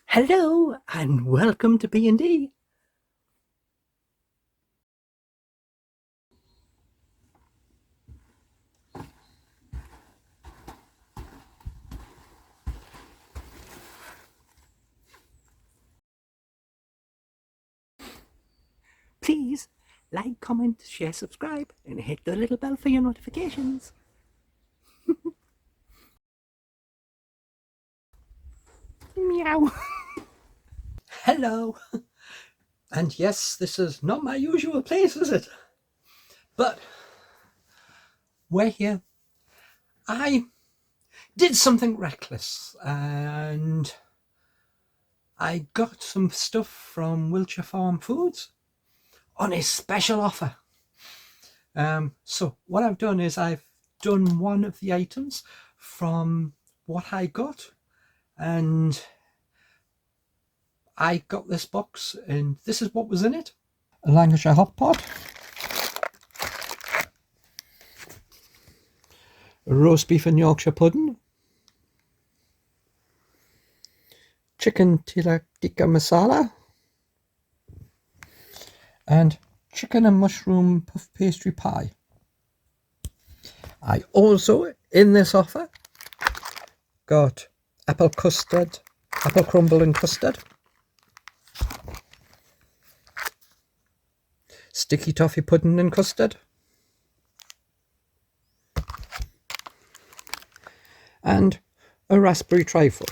Hello and welcome to B&D. Please like, comment, share, subscribe and hit the little bell for your notifications. Meow. Hello. And yes, this is not my usual place, is it? But we're here. I did something reckless and I got some stuff from Wiltshire Farm Foods on a special offer. So what I've done is I've done one of the items from what I got, and I got this box and this is what was in it. A Lancashire hot pot, a roast beef and Yorkshire pudding, chicken tikka masala, and chicken and mushroom puff pastry pie. I also, in this offer, got apple custard, apple crumble and custard, sticky toffee pudding and custard, and a raspberry trifle.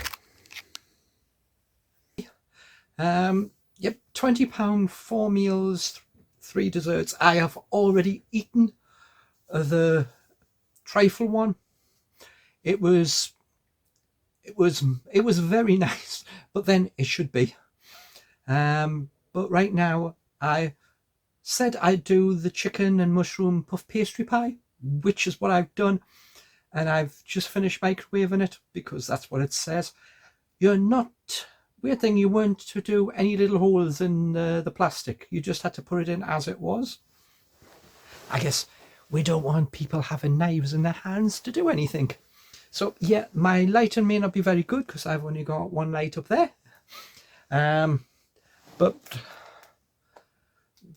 Yep, £20, 4 meals, 3 desserts. I have already eaten the trifle one. It was very nice, but then it should be. But right now I said I'd do the chicken and mushroom puff pastry pie, which is what I've done, and I've just finished microwaving it because that's what it says. You're not, weird thing, you weren't to do any little holes in the plastic. You just had to put it in as it was. I guess we don't want people having knives in their hands to do anything. So yeah, my lighting may not be very good because I've only got one light up there. But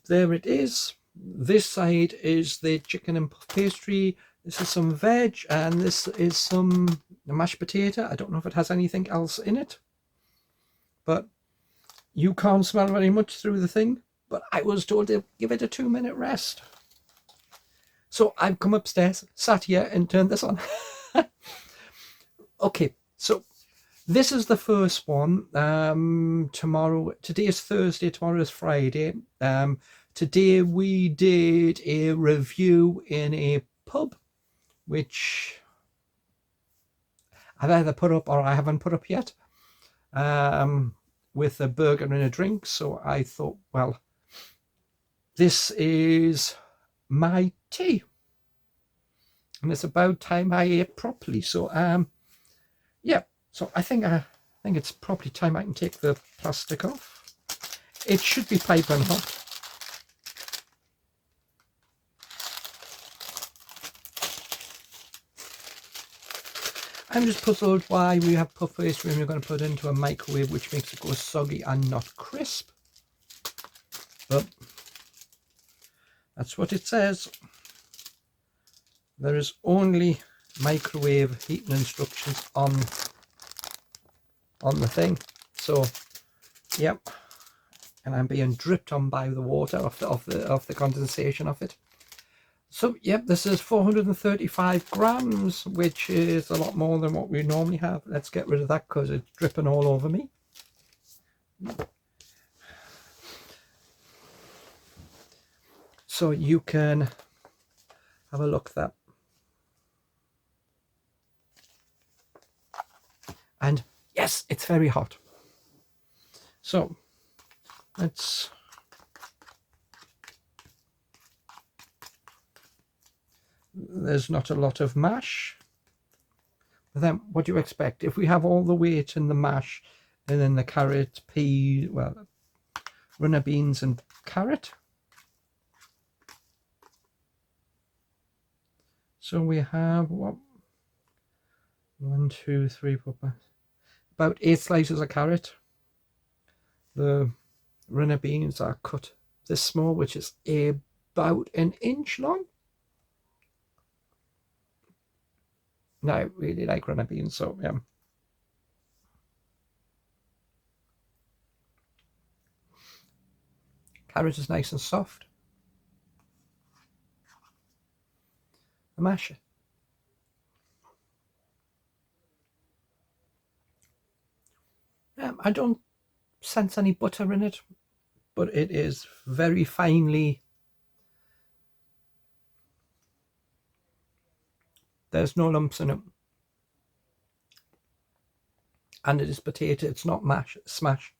there it is. This side is the chicken and puff pastry. This is some veg, and this is some mashed potato. I don't know if it has anything else in it, but you can't smell very much through the thing. But I was told to give it a 2-minute rest. So I've come upstairs, sat here and turned this on. Okay, so this is the first one. Today is Thursday, tomorrow is Friday. Today we did a review in a pub, which I've either put up or I haven't put up yet, with a burger and a drink. So I thought, well, this is my tea, and it's about time I ate properly. So yeah, so I think it's probably time I can take the plastic off. It should be piping hot. I'm just puzzled why we have puff pastry and we're going to put it into a microwave, which makes it go soggy and not crisp. But that's what it says. There is only microwave heating instructions on the thing. So yep, and I'm being dripped on by the water of the condensation of it. So yep, this is 435 grams, which is a lot more than what we normally have. Let's get rid of that because it's dripping all over me. So you can have a look at that. And yes, it's very hot. So let's there's not a lot of mash. But then what do you expect? If we have all the weight in the mash and then the carrot, pea, well, runner beans and carrot. So we have what? 1, 2, 3, 4, 5, about 8 slices of carrot. The runner beans are cut this small, which is about an inch long. Now, I really like runner beans, so yeah. Carrot is nice and soft. The mash. I don't sense any butter in it, but it is very finely. There's no lumps in it. And it is potato, it's not mash, smash.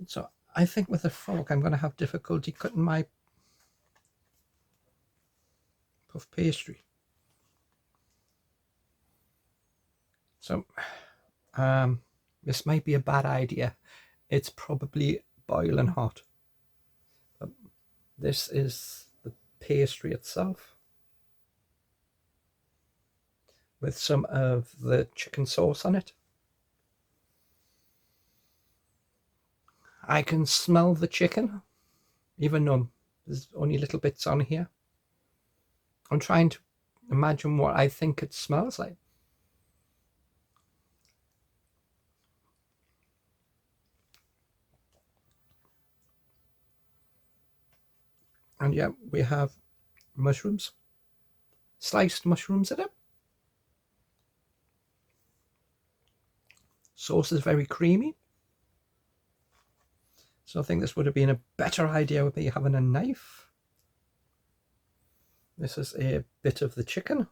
So I think with a fork I'm going to have difficulty cutting my puff pastry. So this might be a bad idea. It's probably boiling hot. But this is the pastry itself, with some of the chicken sauce on it. I can smell the chicken, even though there's only little bits on here. I'm trying to imagine what I think it smells like. And yeah, we have mushrooms, sliced mushrooms in it. Sauce is very creamy. So I think this would have been a better idea with me having a knife. This is a bit of the chicken.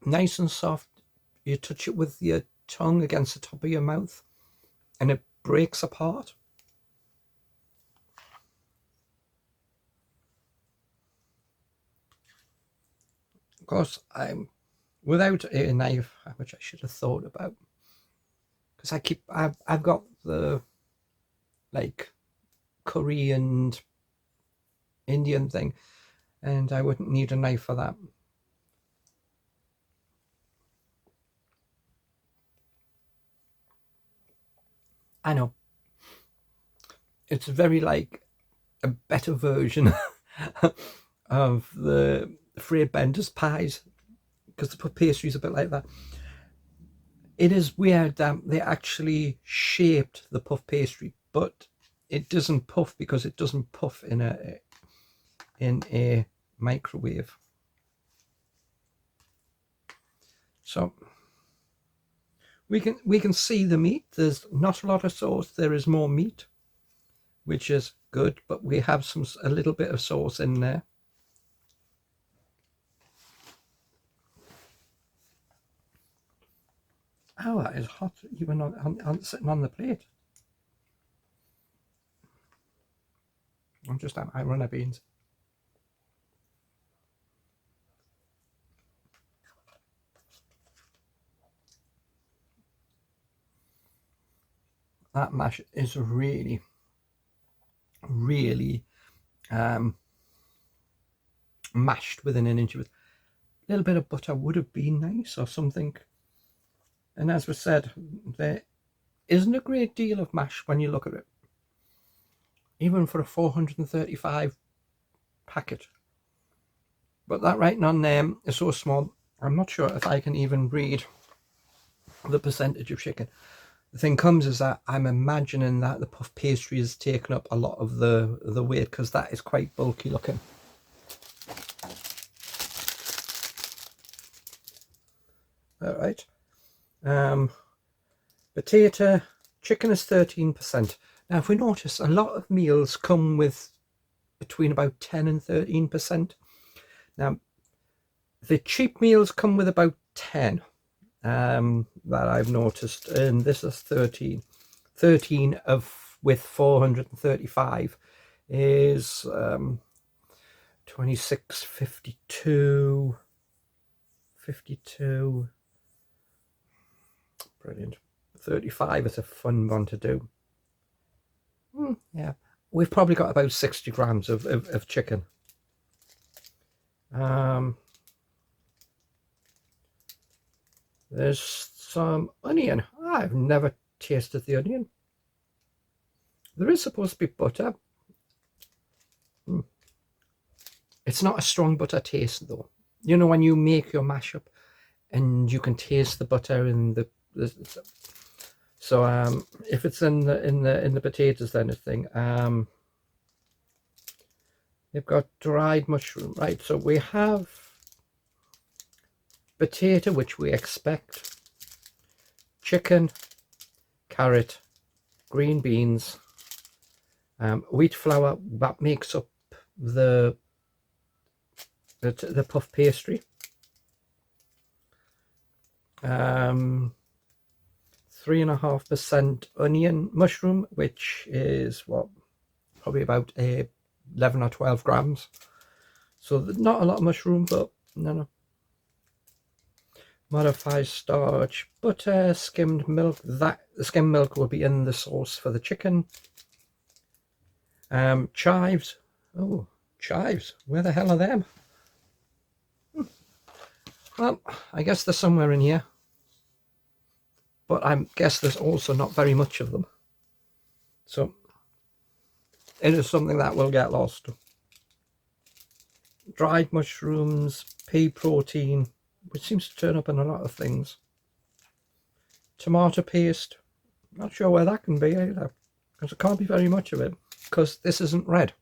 Nice and soft. You touch it with your tongue against the top of your mouth and it breaks apart. Of course, I'm without a knife, which I should have thought about, because I've got the like curry and Indian thing, and I wouldn't need a knife for that. I know it's very like a better version of the Fred Bender's pies, because the puff pastry is a bit like that. It is weird that they actually shaped the puff pastry, but it doesn't puff because it doesn't puff in a microwave. So we can see the meat. There's not a lot of sauce. There is more meat, which is good, but we have a little bit of sauce in there. Oh, that is hot, even on sitting on the plate. I'm just I run out beans. That mash is really, really mashed within an inch of it. A little bit of butter would have been nice or something. And as we said, there isn't a great deal of mash when you look at it, even for a 435 packet. But that writing on there is so small, I'm not sure if I can even read the percentage of chicken. The thing comes is that I'm imagining that the puff pastry has taken up a lot of the weight, because that is quite bulky looking. All right. Potato, chicken is 13%. Now, if we notice, a lot of meals come with between about 10 and 13%. Now, the cheap meals come with about 10. That I've noticed, and this is 13. 13 of with 435 is 26, 52, 52. Brilliant. 35 is a fun one to do. Yeah, we've probably got about 60 grams of chicken. There's some onion. I've never tasted the onion. There is supposed to be butter. It's not a strong butter taste though. You know when you make your mashup and you can taste the butter in the so if it's in the potatoes, then it's thing. They've got dried mushroom, right? So we have potato, which we expect, chicken, carrot, green beans, wheat flour that makes up the puff pastry, 3.5% onion mushroom, which is what, probably about 11 or 12 grams. So not a lot of mushroom, but no. Modified starch, butter, skimmed milk. The skimmed milk will be in the sauce for the chicken. Chives. Oh, chives. Where the hell are them? Well, I guess they're somewhere in here. But I guess there's also not very much of them. So it is something that will get lost. Dried mushrooms, pea protein, which seems to turn up in a lot of things. Tomato paste. Not sure where that can be either, because there can't be very much of it, because this isn't red.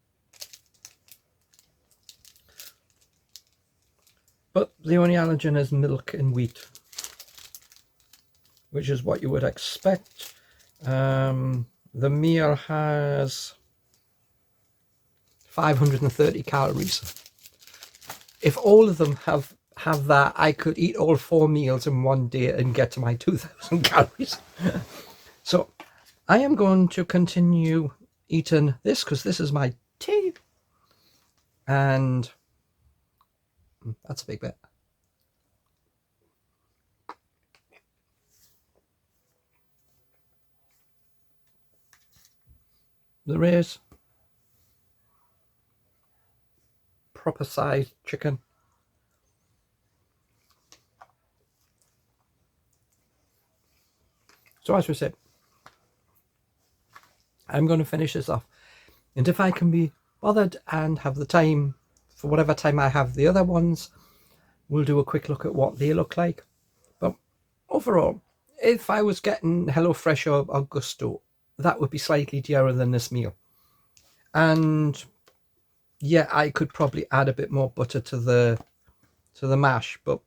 But the only allergen is milk and wheat, which is what you would expect. The meal has 530 calories. If all of them have that, I could eat all 4 meals in one day and get to my 2,000 calories. So I am going to continue eating this because this is my tea. And that's a big bit. There is proper sized chicken. So as we said, I'm going to finish this off, and if I can be bothered and have the time for whatever time I have the other ones, we'll do a quick look at what they look like. But overall, if I was getting HelloFresh or Gusto, that would be slightly dearer than this meal. And yeah, I could probably add a bit more butter to the mash, but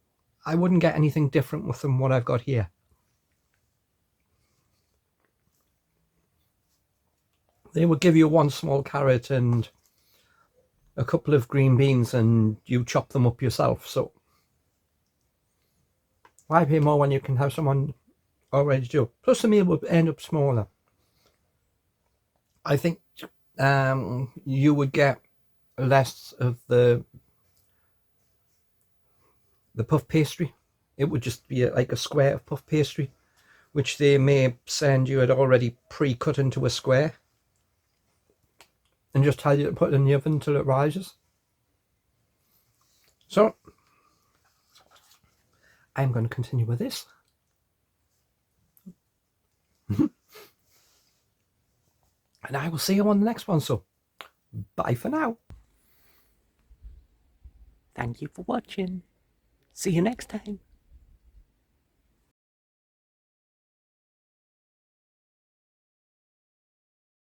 I wouldn't get anything different with them what I've got here. They would give you 1 small carrot and a couple of green beans and you chop them up yourself. So why pay more when you can have someone already do? Plus the meal would end up smaller. I think you would get less of the puff pastry. It would just be like a square of puff pastry, which they may send you it already pre-cut into a square and just tell you to put it in the oven until it rises. So I'm going to continue with this. And I will see you on the next one. So bye for now. Thank you for watching. See you next time.